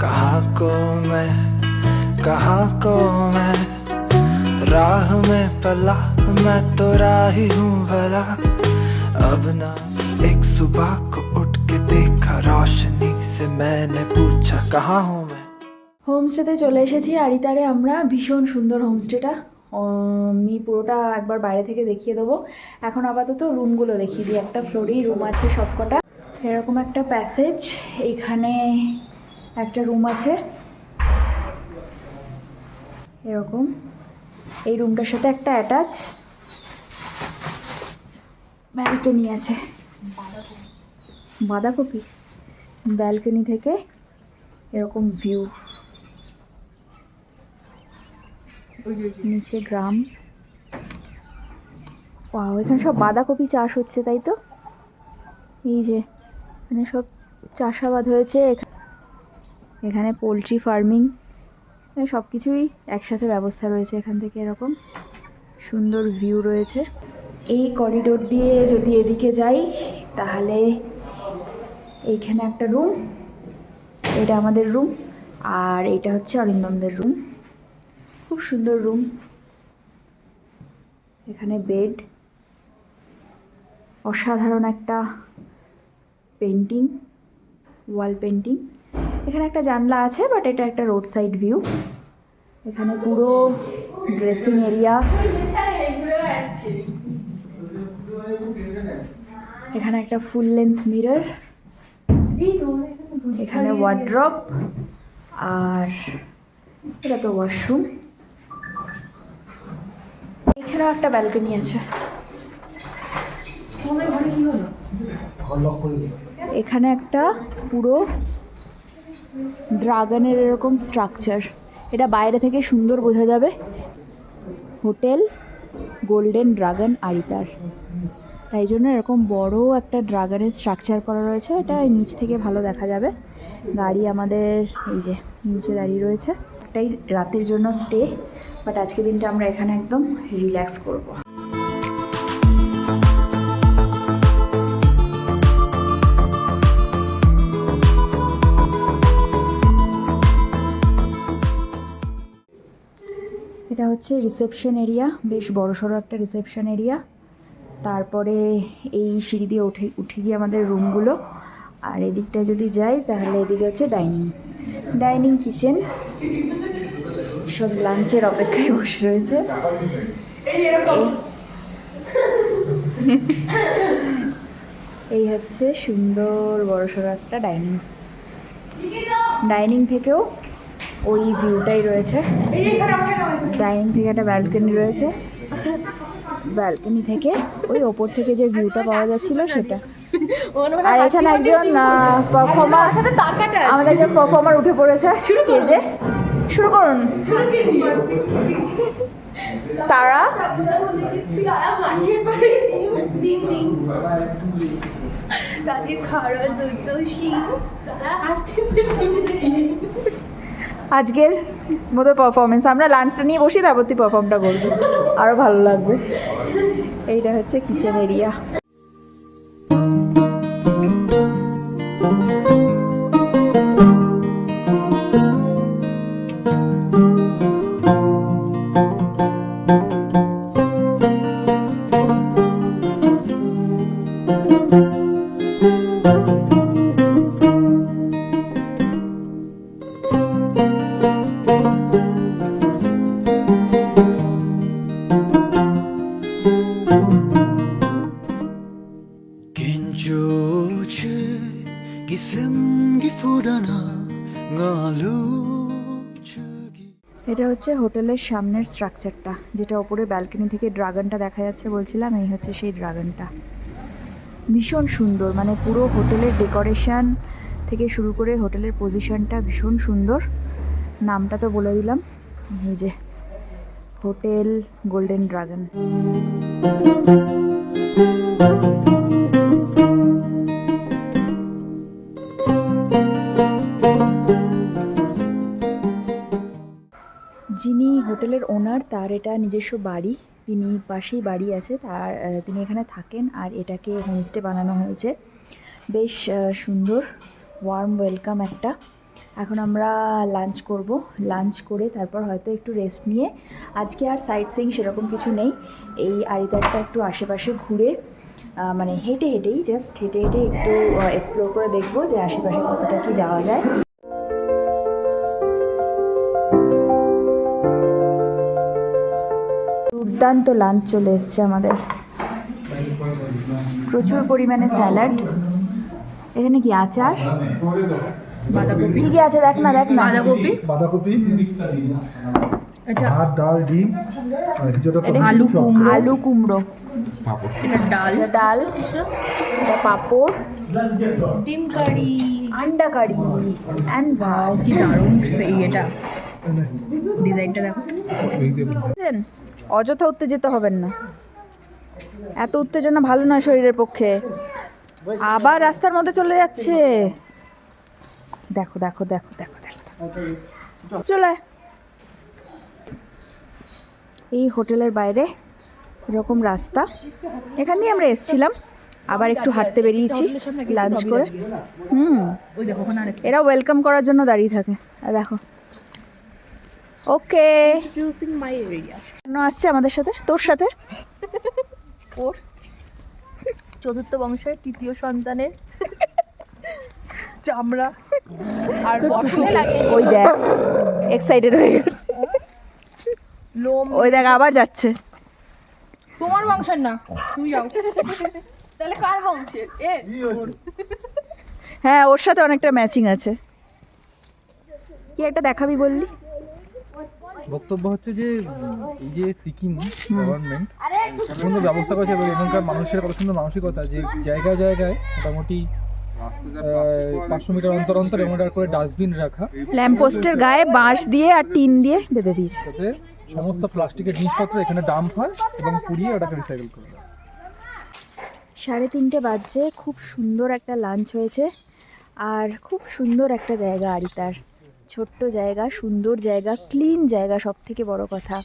कहाँ को मैं राह में पला, मैं तो राही हूँ भला। अब ना एक सुबह को उठ के देखा रोशनी से, मैंने पूछा कहाँ हूँ मैं। হোমস্টেতে চলে এসেছি আরিতারে আমরা। ভীষণ সুন্দর হোমস্টেটা, আমি পুরোটা একবার বাইরে থেকে দেখিয়ে দেবো। এখন আপাতত রুমগুলো দেখিয়ে দিই। একটা ফ্লোরেই রুম আছে সবকটা, এরকম একটা প্যাসেজ, এইখানে একটা রুম আছে এরকম, এই রুমটার সাথে একটা অ্যাটাচ ব্যালকনি আছে, বাঁধাকপি, ব্যালকনি থেকে এরকম ভিউ, নিচে গ্রাম। ওয়াও, এখানে সব বাঁধাকপি চাষ হচ্ছে, তাই তো? এই যে এখানে সব চাষাবাদ হয়েছে, এখানে পোলট্রি ফার্মিং, সব কিছুই একসাথে ব্যবস্থা রয়েছে। এখান থেকে এরকম সুন্দর ভিউ রয়েছে। এই করিডোর দিয়ে যদি এদিকে যাই তাহলে এইখানে একটা রুম, এটা আমাদের রুম, আর এটা হচ্ছে অরিন্দমদের রুম। খুব সুন্দর রুম, এখানে বেড, অসাধারণ একটা পেন্টিং, ওয়াল পেন্টিং। এখানে একটা জানলা আছে, বাট এটা একটা রোড সাইড ভিউ। এখানে পুরো ড্রেসিং এরিয়া, এখানে একটা ফুল লেন্থ মিরর, এখানে ওয়ার্ড্রপ, আর এটা তো ওয়াশরুম। এখানেও একটা ব্যালকনি আছে। এখানে একটা পুরো ড্রাগনের এরকম স্ট্রাকচার, এটা বাইরে থেকে সুন্দর বোঝা যাবে। হোটেল গোল্ডেন ড্রাগন আরিতার, তাই জন্য এরকম বড় একটা ড্রাগনের স্ট্রাকচার করা রয়েছে, এটা নিচ থেকে ভালো দেখা যাবে। গাড়ি আমাদের এই যে নিচে দাঁড়িয়ে রয়েছে। একটাই রাতের জন্য স্টে, বাট আজকে দিনটা আমরা এখানে একদম রিল্যাক্স করব। এটা হচ্ছে রিসেপশন এরিয়া, বেশ বড়সড় একটা রিসেপশন এরিয়া। তারপরে এই সিঁড়ি দিয়ে উঠে গিয়ে আমাদের রুমগুলো, আর এদিকটা যদি যাই তাহলে এদিকে হচ্ছে ডাইনিং কিচেন, সব লাঞ্চের অপেক্ষায় বসে রয়েছে। এই হচ্ছে সুন্দর বড়সড় একটা ডাইনিং থেকেও ওই ভিউটাই রয়েছে। ডাইনিং থেকে একটা ব্যালকনি রয়েছে, ব্যালকনি থেকে ওই ওপর থেকে যে ভিউটা পাওয়া যাচ্ছিল সেটা। আর এখানে একজন পারফর্মার, আমাদের একজন পারফর্মার উঠে পড়েছে স্টেজে। শুরু করুন। তারা আজকের মতো পারফরমেন্স, আমরা লাঞ্চটা নিয়ে বসি, তারপর তুই পারফর্মটা করবি, আরও ভালো লাগবে। এইটা হচ্ছে কিচেন এরিয়া। এটা হচ্ছে হোটেলের সামনের স্ট্রাকচারটা, যেটা ওপরে ব্যালকনি থেকে ড্রাগনটা দেখা যাচ্ছে বলছিলাম, এই হচ্ছে সেই ড্রাগনটা। ভীষণ সুন্দর, মানে পুরো হোটেলের ডেকোরেশন থেকে শুরু করে হোটেলের পজিশনটা ভীষণ সুন্দর। নামটা তো বলে দিলাম, এই যে হোটেল গোল্ডেন ড্রাগন। যিনি হোটেলের ওনার, তার এটা নিজস্ব বাড়ি, তিনি পাশেই বাড়ি আছে তার, তিনি এখানে থাকেন, আর এটাকে হোমস্টে বানানো হয়েছে। বেশ সুন্দর, ওয়ার্ম ওয়েলকাম একটা। এখন আমরা লাঞ্চ করব, লাঞ্চ করে তারপর হয়তো একটু রেস্ট নিয়ে, আজকে আর সাইট সিইং সেরকম কিছু নেই, এই আরিতারটা একটু আশেপাশে ঘুরে, মানে হেঁটেই জাস্ট হেঁটে একটু এক্সপ্লোর করে দেখবো যে আশেপাশে কতটা কি যাওয়া যায়। দুর্দান্ত লাঞ্চ চলে এসছে আমাদের, প্রচুর পরিমাণে স্যালাড, এখানে কি আচার, বাঁধাকপি, কি কি আছে দেখ না বাঁধাকপি, ভাত, ডাল, ডিম, আর কিছুটা আলু কুমড়ো, এটা ডাল, এটা পাঁপড়, ডিম কারি, আন্ডা কারি, অ্যান্ড ভাত। কি দারুণ সেই এটা ডিজাইনটা দেখো। অযথা উত্তেজিত হবেন না, এত উত্তেজনা ভালো নয় শরীরের পক্ষে। আবার রাস্তার মধ্যে চলে যাচ্ছে, দেখো দেখো দেখো দেখো দেখো, চলে। এই হোটেলের বাইরে এরকম রাস্তা, এখান দিয়ে আমরা এসেছিলাম, আবার একটু হাঁটতে বেরিয়েছি লাঞ্চ করে। এরা ওয়েলকাম করার জন্য দাঁড়িয়ে থাকে, আর দেখো। ওকে, ইন্ট্রোডিউসিং মাই এরিয়া। কেন আসছে আমাদের সাথে, তোর সাথে? ওর চতুর্থ বংশের তৃতীয় সন্তানের চামড়া আর ওই দেখ এক্সাইটেড হয়ে গেছে, লোম, ওই দেখ আবার যাচ্ছে। তোমার বংশের না, তুমি যাও। তাহলে কার বংশের? হ্যাঁ, ওর সাথে অনেকটা ম্যাচিং আছে। কি একটা দেখাবি বললি? বক্তব্য হচ্ছে যে এই যে সিকিম গভর্নমেন্ট কত সুন্দর ব্যবস্থা করেছে এবং এখানকার মানুষের কত সুন্দর মানসিকতা, যে জায়গায় জায়গায় মোটামুটি 500 মিটার অন্তর অন্তর এমন করে ডাস্টবিন রাখা, ল্যাম্পপোস্টের গায়ে বাঁশ দিয়ে আর টিন দিয়ে বেঁধে দিয়েছে, যাতে সমস্ত প্লাস্টিকের জিনিসপত্র এখানে ডাম্প হয় এবং পুড়িয়ে ওটাকে রিসাইকেল করা হয়। 3:30 বাজছে, খুব সুন্দর একটা লাঞ্চ হয়েছে, আর খুব সুন্দর একটা জায়গা আরিতার, ছোট্ট জায়গা, সুন্দর জায়গা, ক্লিন জায়গা, সব থেকে বড় কথা,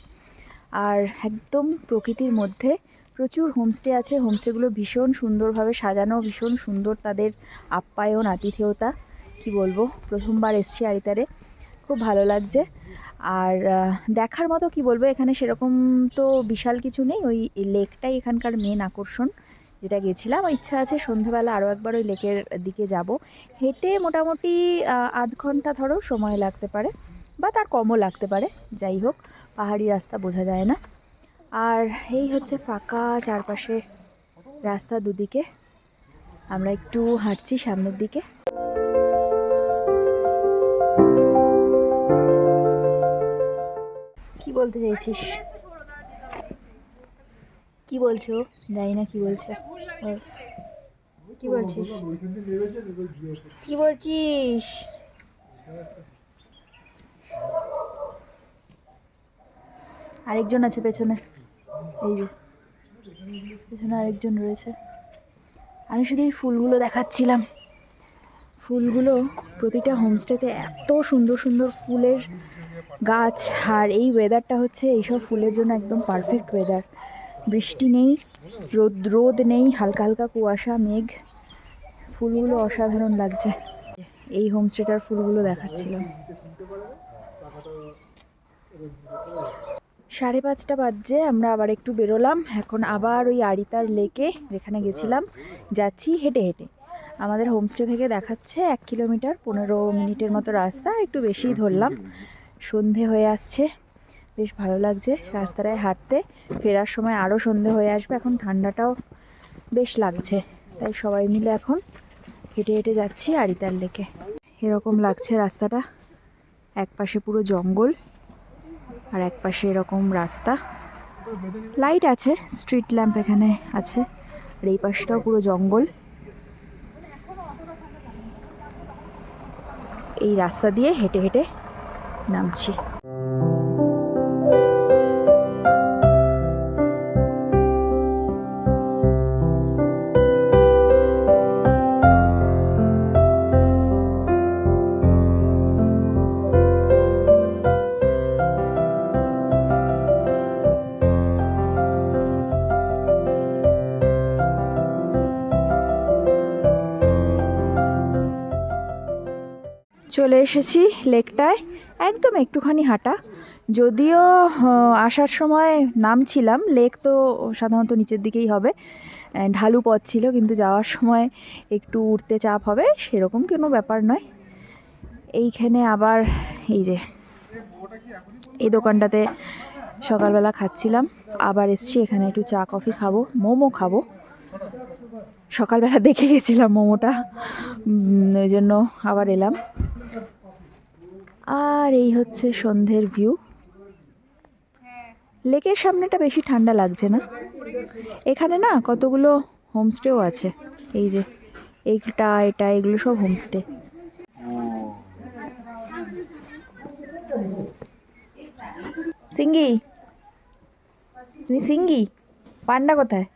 আর একদম প্রকৃতির মধ্যে। প্রচুর হোমস্টে আছে, হোমস্টেগুলো ভীষণ সুন্দরভাবে সাজানো, ভীষণ সুন্দর তাদের আপ্যায়ন, আতিথেয়তা, কি বলবো, প্রথমবার এসছি আরিতারে, খুব ভালো লাগছে। আর দেখার মতো কি বলবো, এখানে সেরকম তো বিশাল কিছু নেই, ওই লেকটাই এখানকার মেন আকর্ষণ, যেটা গেছিলাম। ইচ্ছা আছে সন্ধ্যাবেলা আরও একবার ওই লেকের দিকে যাব। হেঁটে মোটামুটি আধ ঘন্টা ধরো সময় লাগতে পারে, বা তার কমও লাগতে পারে, যাই হোক পাহাড়ি রাস্তা বোঝা যায় না। আর এই হচ্ছে ফাঁকা চারপাশে রাস্তা, দুদিকে আমরা একটু হাঁটছি সামনের দিকে। কি বলতে চাইছিস? কি বলছো? জানি না কি বলছে। কি বলছিস? কি বলছিস? আরেকজন আছে পেছনে, এই যে পেছনে আরেকজন রয়েছে। আমি শুধু এই ফুলগুলো দেখাচ্ছিলাম। ফুলগুলো প্রতিটা হোমস্টেতে এত সুন্দর সুন্দর ফুলের গাছ, আর এই ওয়েদারটা হচ্ছে এইসব ফুলের জন্য একদম পারফেক্ট ওয়েদার। বৃষ্টি নেই, রোদ নেই, হালকা হালকা কুয়াশা, মেঘ। ফুলগুলো অসাধারণ লাগছে। এই হোমস্টেটার ফুলগুলো দেখাচ্ছিলাম। 5:30 বাজছে, আমরা আবার একটু বেরোলাম। এখন আবার ওই আড়িতার লেকে যেখানে গেছিলাম যাচ্ছি হেঁটে হেঁটে। আমাদের হোমস্টে থেকে দেখাচ্ছে 1 কিলোমিটার 15 মিনিটের মতো রাস্তা, একটু বেশিই ধরলাম। সন্ধে হয়ে আসছে, বেশ ভালো লাগছে রাস্তাটায় হাঁটতে। ফেরার সময় আরও সন্ধে হয়ে আসবে, এখন ঠান্ডাটাও বেশ লাগছে, তাই সবাই মিলে এখন হেঁটে হেঁটে যাচ্ছি আড়িতার লেকে। এরকম লাগছে রাস্তাটা, এক পাশে পুরো জঙ্গল আর এক পাশে এরকম রাস্তা। লাইট আছে, স্ট্রিট ল্যাম্প এখানে আছে, আর এই পাশটাও পুরো জঙ্গল। এই রাস্তা দিয়ে হেঁটে হেঁটে নামছি। চলে এসেছি লেকটায়, একদম একটুখানি হাঁটা। যদিও আসার সময় নামছিলাম, লেক তো সাধারণত নিচের দিকেই হবে, ঢালু পথ ছিল, কিন্তু যাওয়ার সময় একটু উঠতে চাপ হবে, সেরকম কোনো ব্যাপার নয়। এইখানে আবার এই যে এই দোকানটাতে সকালবেলা খাচ্ছিলাম, আবার এসছি এখানে একটু চা কফি খাবো, মোমো খাবো। সকালবেলা দেখে গেছিলাম মোমোটা, ওই জন্য আবার এলাম। আর এই হচ্ছে সন্ধ্যের ভিউ। লেকের সামনেটা বেশি ঠান্ডা লাগছে না। এখানে না কতগুলো হোমস্টেও আছে, এই যে এইটা এটা এগুলো সব হোমস্টে। সিঙ্গি, তুমি সিঙ্গি? পান্ডা কোথায়?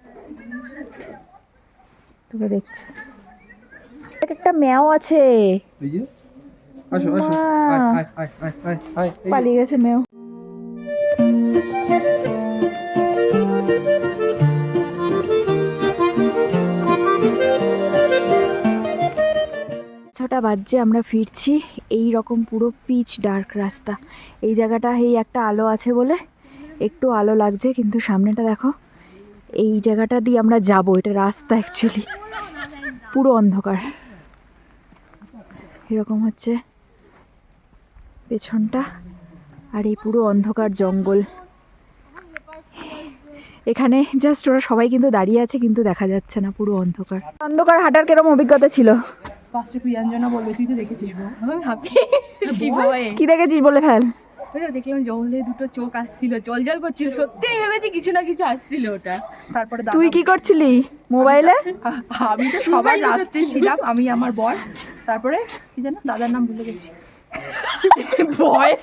তোকে দেখছে। একটা ম্যাও আছে, আসো আসো, মা। আয় আয় আয় আয় আয়, এই যে। পালিয়ে গেছে ম্যাও। ছটা বাজছে, আমরা ফিরছি। এই রকম পুরো পিচ ডার্ক রাস্তা। এই জায়গাটা এই একটা আলো আছে বলে একটু আলো লাগছে, কিন্তু সামনেটা দেখো, এই জায়গাটা দিয়ে আমরা যাব, এটা রাস্তা অ্যাকচুয়ালি পুরো অন্ধকার। এরকম হচ্ছে পেছনটা, আর এই পুরো অন্ধকার জঙ্গল। এখানে জাস্ট ওরা সবাই কিন্তু দাঁড়িয়ে আছে, কিন্তু দেখা যাচ্ছে না, পুরো অন্ধকার। অন্ধকার হাঁটার কিরকম অভিজ্ঞতা ছিল? ফার্স্টে প্রিয়াঞ্জনা বলবে তুই তো দেখেছিস বল। আমি হাঁপিয়েছি ভয়ে। কি দেখেছিস বলে ফেল। ওই তো দেখলাম জল দিয়ে দুটো চোখ আসছিল, জল জল করছিল, সত্যি আমি ভেবেছি কিছু না কিছু আসছিল ওটা। তারপরে তুই কি করছিলি মোবাইলে? আমি তো সবার লাস্টে ছিলাম, আমি আমার বর। তারপরে কি জানো দাদার নাম ভুলে গেছি, ভয়ের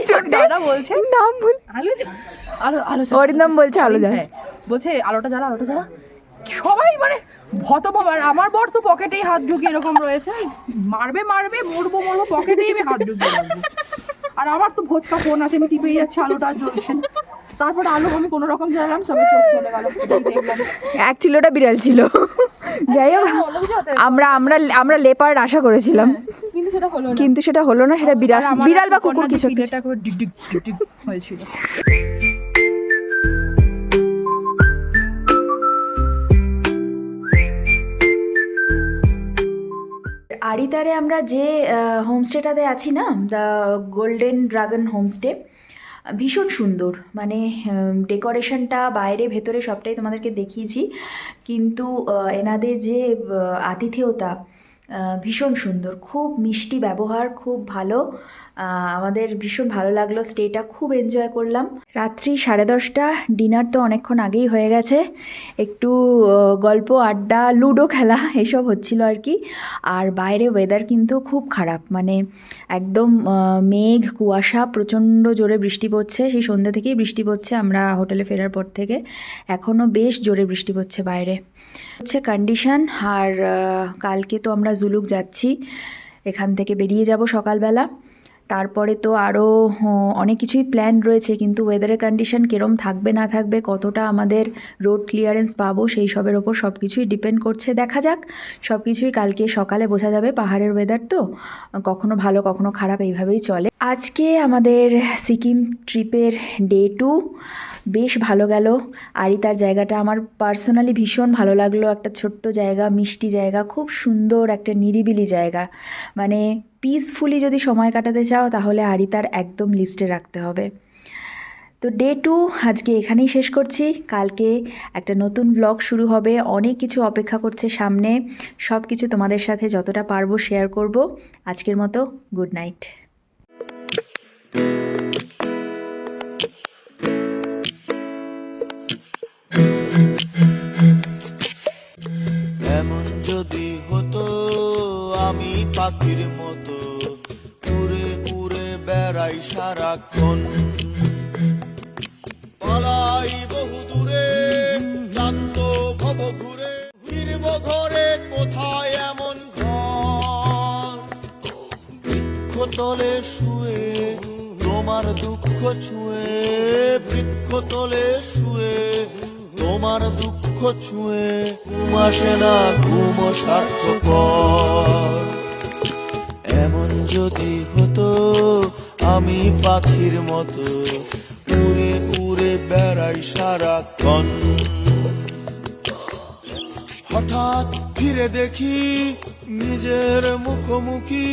চোটে দাদা বলছে নাম ভুল। আলো আলো আলো অরিন্দম বলছে আলো জ্বালা। হ্যাঁ, বলছে আলোটা জ্বালা আলোটা জ্বালা। সবাই মানে হতভম্ব। আমার বর তো পকেটেই হাত ঢুকিয়ে এরকম রয়েছে, মারবে মারবে, মরবো মরবো, পকেটেই আমি হাত ঢুকিয়ে রাখবো। আর আমার তো ভোটকা ফোন আছে, আমি টিপেই যাচ্ছে, আলোটা আর জ্বলছে না। তারপরে আলো আমি কোনো রকম জ্বালাম, সবে চোখ চলে গেল, দেখলাম। অ্যাকচুয়ালি ওটা বিড়াল ছিল। যাই হোক, আমরা আমরা আমরা লেপার্ড আশা করেছিলাম, কিন্তু সেটা হলো না। কিন্তু সেটা হলো না, সেটা বিড়াল, বিড়াল বা কুকুর কিছু একটা। এটা করে ডিগ ডিগ ডিগ ডিগ হয়েছিল। আড়িতারে আমরা যে হোমস্টেটাতে আছি না, দ্য গোল্ডেন ড্রাগন হোমস্টে, ভীষণ সুন্দর। মানে ডেকোরেশনটা বাইরে ভেতরে সবটাই তোমাদেরকে দেখিয়েছি, কিন্তু এনাদের যে আতিথেয়তা ভীষণ সুন্দর, খুব মিষ্টি ব্যবহার, খুব ভালো। আমাদের ভীষণ ভালো লাগলো, স্টেটা খুব এনজয় করলাম। রাত্রি 10:30, ডিনার তো অনেকক্ষণ আগেই হয়ে গেছে। একটু গল্প, আড্ডা, লুডো খেলা এসব হচ্ছিল আর কি। আর বাইরে ওয়েদার কিন্তু খুব খারাপ, মানে একদম মেঘ, কুয়াশা, প্রচণ্ড জোরে বৃষ্টি পড়ছে। সেই সন্ধ্যে থেকেই বৃষ্টি পড়ছে, আমরা হোটেলে ফেরার পর থেকে এখনও বেশ জোরে বৃষ্টি পড়ছে বাইরে। হচ্ছে কন্ডিশন। আর কালকে তো আমরা জুলুক যাচ্ছি, এখান থেকে বেরিয়ে যাব সকালবেলা। তারপরে তো আরও অনেক কিছুই প্ল্যান রয়েছে, কিন্তু ওয়েদারের কন্ডিশন কীরম থাকবে না থাকবে, কতটা আমাদের রোড ক্লিয়ারেন্স পাবো, সেই সবের ওপর সব কিছুই ডিপেন্ড করছে। দেখা যাক, সব কিছুই কালকে সকালে বোঝা যাবে। পাহাড়ের ওয়েদার তো কখনো ভালো কখনো খারাপ, এইভাবেই চলে। আজকে আমাদের সিকিম ট্রিপের ডে 2 বেশ ভালো গেল। আরিতার জায়গাটা আমার পার্সোনালি ভীষণ ভালো লাগলো। একটা ছোট্ট জায়গা, মিষ্টি জায়গা, খুব সুন্দর একটা নিরিবিলি জায়গা। মানে পিসফুলি যদি সময় কাটাতে চাও তাহলে আরিতার একদম লিস্টে রাখতে হবে। তো ডে 2 আজকে এখানেই শেষ করছি। কালকে একটা নতুন ব্লগ শুরু হবে, অনেক কিছু অপেক্ষা করছে সামনে। সব কিছু তোমাদের সাথে যতটা পারবো শেয়ার করব। আজকের মতো গুড নাইট। এমন যদি হতো আমি পাখির মতো উড়ে উড়ে বেড়াই সারাক্ষণ, পালাই বহু দূরে ক্লান্ত ভব ঘুরে, ফিরব ঘরে কোথায় এমন ঘর, বৃক্ষতলে শুয়ে তোমার দুঃখ ছুঁয়ে, বৃক্ষতলে শুয়ে তোমার দুঃখ ছুঁয়ে, ঘুম আসে না, ঘুম স্বার্থপর। এমন যদি হতো আমি পাখির মতো উড়ে উড়ে বেড়াই সারাক্ষণ, হঠাৎ ফিরে দেখি নিজের মুখোমুখি,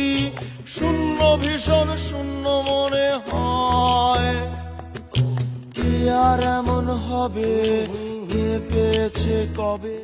শূন্য ভীষণ শূন্য মনে হয়। কি আর এমন হবে, কে পেয়েছে কবে।